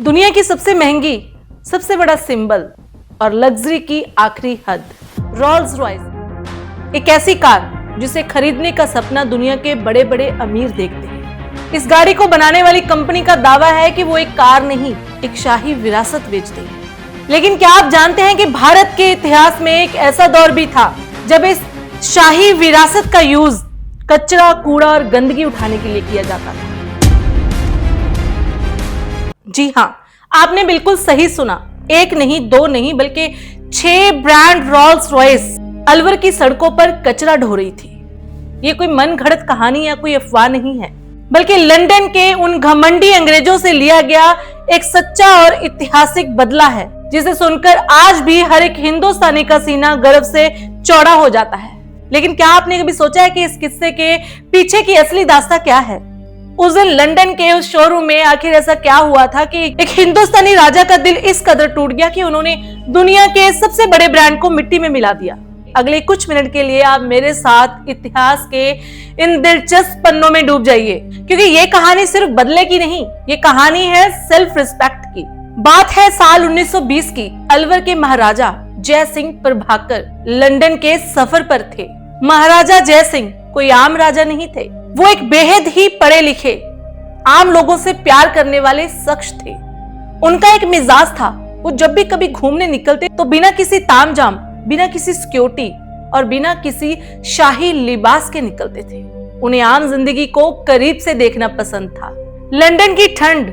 दुनिया की सबसे महंगी, सबसे बड़ा सिंबल और लग्जरी की आखिरी हद, रोल्स रॉयस। एक ऐसी कार जिसे खरीदने का सपना दुनिया के बड़े बड़े अमीर देखते हैं। इस गाड़ी को बनाने वाली कंपनी का दावा है कि वो एक कार नहीं, एक शाही विरासत बेचती है। लेकिन क्या आप जानते हैं कि भारत के इतिहास में एक ऐसा दौर भी था जब इस शाही विरासत का यूज कचरा, कूड़ा और गंदगी उठाने के लिए किया जाता था। जी हां, आपने बिल्कुल सही सुना। एक नहीं, दो नहीं, बल्कि 6 ब्रांड रोल्स रॉयस अलवर की सड़कों पर कचरा ढो रही थी। ये कोई मन घड़त कहानी या कोई अफवाह नहीं है, बल्कि लंदन के उन घमंडी अंग्रेजों से लिया गया एक सच्चा और ऐतिहासिक बदला है, जिसे सुनकर आज भी हर एक हिंदुस्तानी का सीना गर्व से चौड़ा हो जाता है। लेकिन क्या आपने कभी सोचा है कि इस किस्से के पीछे की असली दास्तां क्या है? उस दिन लंदन के उस शोरूम में आखिर ऐसा क्या हुआ था कि एक हिंदुस्तानी राजा का दिल इस कदर टूट गया कि उन्होंने दुनिया के सबसे बड़े ब्रांड को मिट्टी में मिला दिया। अगले कुछ मिनट के लिए आप मेरे साथ इतिहास के इन दिलचस्प पन्नों में डूब जाइए, क्योंकि ये कहानी सिर्फ बदले की नहीं, ये कहानी है सेल्फ रिस्पेक्ट की। बात है साल 1920 की। अलवर के महाराजा जय सिंह प्रभाकर लंदन के सफर पर थे। महाराजा जय सिंह कोई आम राजा नहीं थे, वो एक बेहद ही पढ़े लिखे आम लोगों से प्यार करने वाले शख्स थे। उनका एक मिजाज था, वो जब भी कभी घूमने निकलते तो बिना किसी तामझाम, बिना किसी सिक्योरिटी और बिना किसी शाही लिबास के निकलते थे। उन्हें आम जिंदगी को करीब से देखना पसंद था। लंदन की ठंड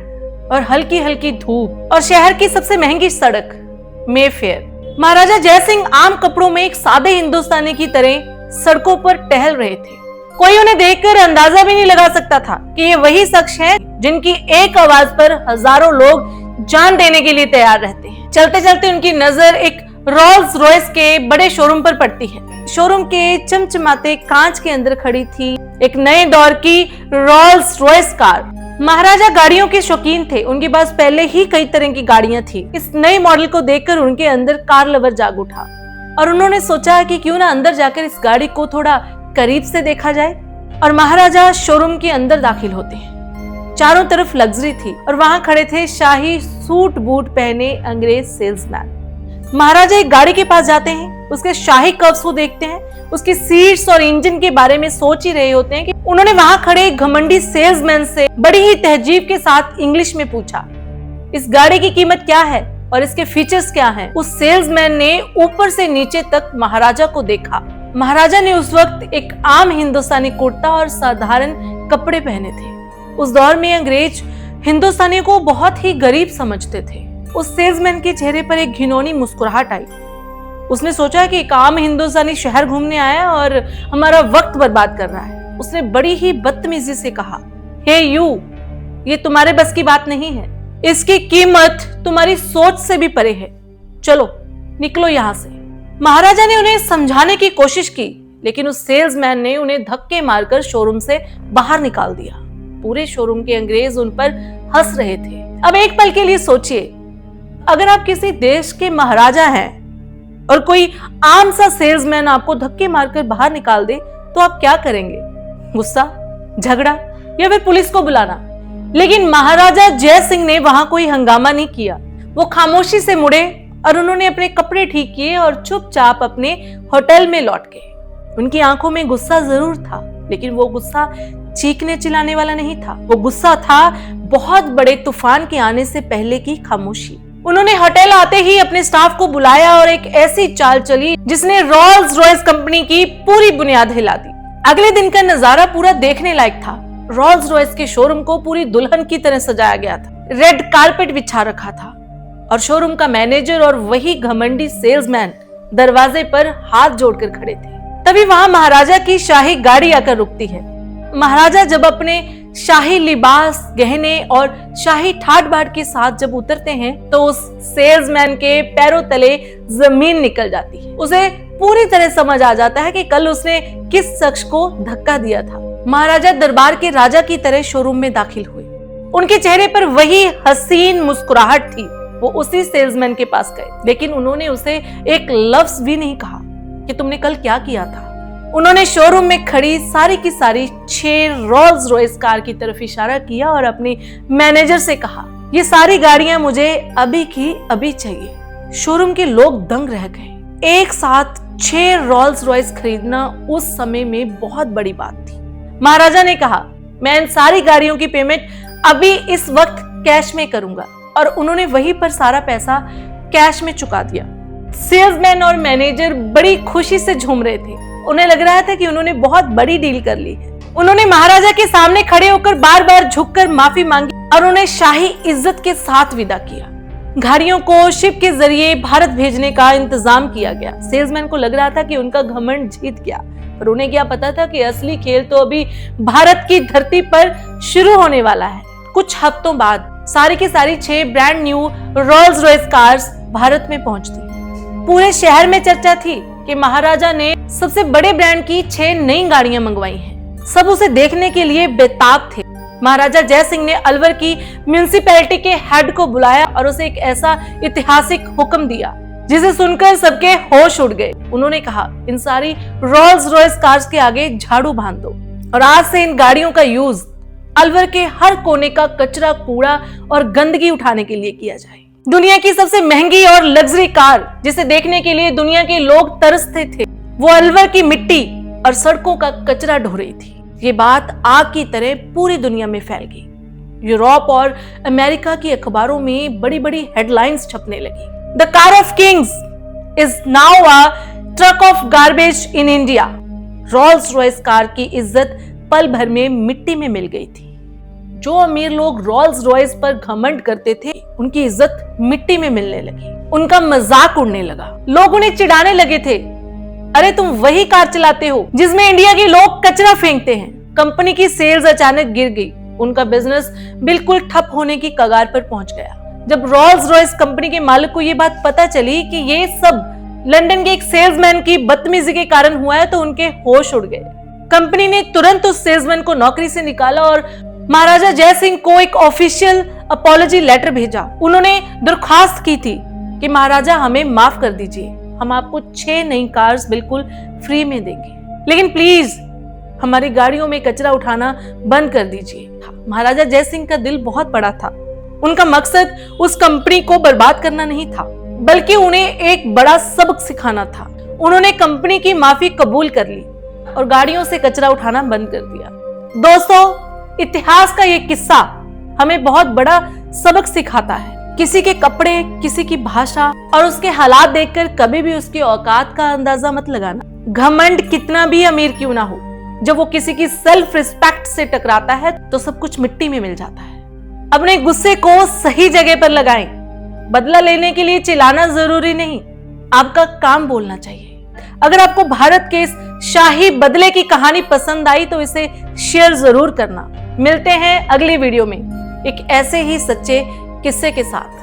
और हल्की हल्की धूप और शहर की सबसे महंगी सड़क मेफेयर। महाराजा जय सिंह आम कपड़ों में एक सादे हिंदुस्तानी की तरह सड़कों पर टहल रहे थे। कोई उन्हें देखकर अंदाजा भी नहीं लगा सकता था कि ये वही शख्स हैं जिनकी एक आवाज पर हजारों लोग जान देने के लिए तैयार रहते हैं। चलते चलते उनकी नजर एक रोल्स रॉयस के बड़े शोरूम पर पड़ती है। शोरूम के चमचमाते कांच के अंदर खड़ी थी एक नए दौर की रोल्स रॉयस कार। महाराजा गाड़ियों के शौकीन थे, उनके पास पहले ही कई तरह की गाड़ियां थी। इस नए मॉडल को देखकर उनके अंदर कार लवर जाग उठा और उन्होंने सोचा कि क्यों ना अंदर जाकर इस गाड़ी को थोड़ा करीब से देखा जाए। और महाराजा शोरूम के अंदर दाखिल होते हैं। चारों तरफ लग्जरी थी और वहां खड़े थे शाही सूट बूट पहने अंग्रेज सेल्समैन। महाराजा एक गाड़ी के पास जाते हैं, उसके शाही कर्व्स को देखते हैं, उसकी सीट्स और इंजन के बारे में सोच ही रहे होते हैं कि उन्होंने वहां खड़े एक घमंडी सेल्समैन से बड़ी ही तहजीब के साथ इंग्लिश में पूछा, इस गाड़ी की कीमत क्या है और इसके फीचर्स क्या हैं? उस सेल्समैन ने ऊपर से नीचे तक महाराजा को देखा। महाराजा ने उस वक्त एक आम हिंदुस्तानी कुर्ता और साधारण कपड़े पहने थे। उस दौर में अंग्रेज हिंदुस्तानियों को बहुत ही गरीब समझते थे। उस सेल्समैन के चेहरे पर एक घिनौनी मुस्कुराहट आई। उसने सोचा कि एक आम हिंदुस्तानी शहर घूमने आया और हमारा वक्त बर्बाद कर रहा है। उसने बड़ी ही बदतमीजी से कहा, हे यू, ये तुम्हारे बस की बात नहीं है, इसकी कीमत तुम्हारी सोच से भी परे है, चलो निकलो यहाँ से। महाराजा ने उन्हें समझाने की कोशिश की, लेकिन उस सेल्समैन ने उन्हें धक्के मारकर शोरूम से बाहर निकाल दिया। पूरे शोरूम के अंग्रेज उन पर हंस रहे थे। अब एक पल के लिए सोचिए, अगर आप किसी देश के महाराजा हैं और कोई आम सा सेल्समैन आपको धक्के मारकर बाहर निकाल दे तो आप क्या करेंगे? गुस्सा, झगड़ा या फिर पुलिस को बुलाना? लेकिन महाराजा जय सिंह ने वहां कोई हंगामा नहीं किया। वो खामोशी से मुड़े और उन्होंने अपने कपड़े ठीक किए और चुपचाप अपने होटल में लौट गए। उनकी आंखों में गुस्सा जरूर था, लेकिन वो गुस्सा चीखने चिल्लाने वाला नहीं था। वो गुस्सा था बहुत बड़े तूफान के आने से पहले की खामोशी। उन्होंने होटल आते ही अपने स्टाफ को बुलाया और एक ऐसी चाल चली जिसने रोल्स रॉयस कंपनी की पूरी बुनियाद हिला दी। अगले दिन का नजारा पूरा देखने लायक था। रोल्स रॉयस के शोरूम को पूरी दुल्हन की तरह सजाया गया था। रेड कारपेट बिछा रखा था और शोरूम का मैनेजर और वही घमंडी सेल्समैन दरवाजे पर हाथ जोड़कर खड़े थे। तभी वहां महाराजा की शाही गाड़ी आकर रुकती है। महाराजा जब अपने शाही लिबास, गहने और शाही ठाट बाट के साथ जब उतरते हैं तो उस सेल्समैन के पैरों तले जमीन निकल जाती है। उसे पूरी तरह समझ आ जाता है कि कल उसने किस शख्स को धक्का दिया था। महाराजा दरबार के राजा की तरह शोरूम में दाखिल हुए। उनके चेहरे पर वही हसीन मुस्कुराहट थी। वो उसी सेल्समैन के पास गए, लेकिन उन्होंने उसे एक लफ्ज भी नहीं कहा कि तुमने कल क्या किया था। उन्होंने शोरूम में खड़ी सारी की सारी 6 रोल्स रॉयस कार की तरफ इशारा किया और अपने मैनेजर से कहा, ये सारी गाड़ियां मुझे अभी की अभी चाहिए। शोरूम के लोग दंग रह गए। एक साथ 6 रोल्स रॉयस खरीदना उस समय में बहुत बड़ी बात थी। महाराजा ने कहा, मैं इन सारी गाड़ियों की पेमेंट अभी इस वक्त कैश में करूंगा, और उन्होंने वहीं पर सारा पैसा कैश में चुका दिया। सेल्समैन और मैनेजर बड़ी खुशी से झूम रहे थे। उन्हें लग रहा था कि उन्होंने बहुत बड़ी डील कर ली है। उन्होंने महाराजा के सामने खड़े होकर बार बार झुककर माफी मांगी और उन्हें शाही इज्जत के साथ विदा किया। गाड़ियों को शिप के जरिए भारत भेजने का इंतजाम किया गया। सेल्समैन को लग रहा था कि उनका घमंड जीत गया, पर उन्हें क्या पता था कि असली खेल तो अभी भारत की धरती पर शुरू होने वाला है। कुछ हफ्तों बाद सारी की सारी 6 brand new Rolls Royce cars Bharat में पहुंचती। पूरे शहर में चर्चा थी कि महाराजा ने सबसे बड़े ब्रांड की 6 नई गाड़ियां मंगवाई हैं। सब उसे देखने के लिए बेताब थे। महाराजा जय सिंह ने अलवर की म्युनिसिपैलिटी के हेड को बुलाया और उसे एक ऐसा ऐतिहासिक हुक्म दिया जिसे सुनकर सबके होश उड़ गए। उन्होंने कहा, इन सारी रोल्स रॉयस कार्स के आगे झाड़ू बांध दो और आज से इन गाड़ियों का यूज अलवर के हर कोने का कचरा, कूड़ा और गंदगी उठाने के लिए किया जाए। दुनिया की सबसे महंगी और लग्जरी कार जिसे देखने के लिए दुनिया के लोग तरसते थे, वो अलवर की मिट्टी और सड़कों का कचरा ढो रही थी। ये बात आग की तरह पूरी दुनिया में फैल गई। यूरोप और अमेरिका की अखबारों में बड़ी बड़ी हेडलाइंस छपने लगी। The car of Kings is now a truck of garbage in India. Rolls Royce car की इज्जत पल भर में मिट्टी में मिल गई थी। जो अमीर लोग रोल्स रॉयस पर घमंड करते थे, उनकी इज्जत मिट्टी में मिलने लगी। उनका मजाक उड़ने लगा। लोग उन्हें चिढ़ाने लगे थे, अरे तुम वही कार चलाते हो जिसमें इंडिया के लोग कचरा फेंकते हैं। कंपनी की सेल्स अचानक गिर गई। उनका बिजनेस बिल्कुल ठप होने की कगार पर पहुंच गया। जब रोल्स रॉयस कंपनी के मालिक को यह बात पता चली कि ये सब लंदन के एक सेल्समैन की बदतमीजी के कारण हुआ है, तो उनके होश उड़ गए। कंपनी ने तुरंत उस सेल्समैन को नौकरी से निकाला और महाराजा जय सिंह को एक ऑफिशियल अपॉलॉजी लेटर भेजा। उन्होंने दरख्वास्त की थी कि महाराजा हमें माफ कर दीजिए, हम आपको 6 नई कार्स बिल्कुल फ्री में देंगे, लेकिन प्लीज हमारी गाड़ियों में कचरा उठाना बंद कर दीजिए। महाराजा जय सिंह का दिल बहुत बड़ा था। उनका मकसद उस कंपनी को बर्बाद करना नहीं था, बल्कि उन्हें एक बड़ा सबक सिखाना था। उन्होंने कंपनी की माफी कबूल कर ली और गाड़ियों से कचरा उठाना बंद कर दिया। दोस्तों, इतिहास का ये किस्सा हमें बहुत बड़ा सबक सिखाता है। किसी के कपड़े, किसी की भाषा और उसके हालात देखकर कभी भी उसकी औकात का अंदाजा मत लगाना। घमंड कितना भी अमीर क्यों ना हो, जब वो किसी की सेल्फ रिस्पेक्ट से टकराता है तो सब कुछ मिट्टी में मिल जाता है। अपने गुस्से को सही जगह पर लगाएं। बदला लेने के लिए चिल्लाना जरूरी नहीं, आपका काम बोलना चाहिए। अगर आपको भारत के इस शाही बदले की कहानी पसंद आई तो इसे शेयर जरूर करना। मिलते हैं अगली वीडियो में एक ऐसे ही सच्चे किस्से के साथ।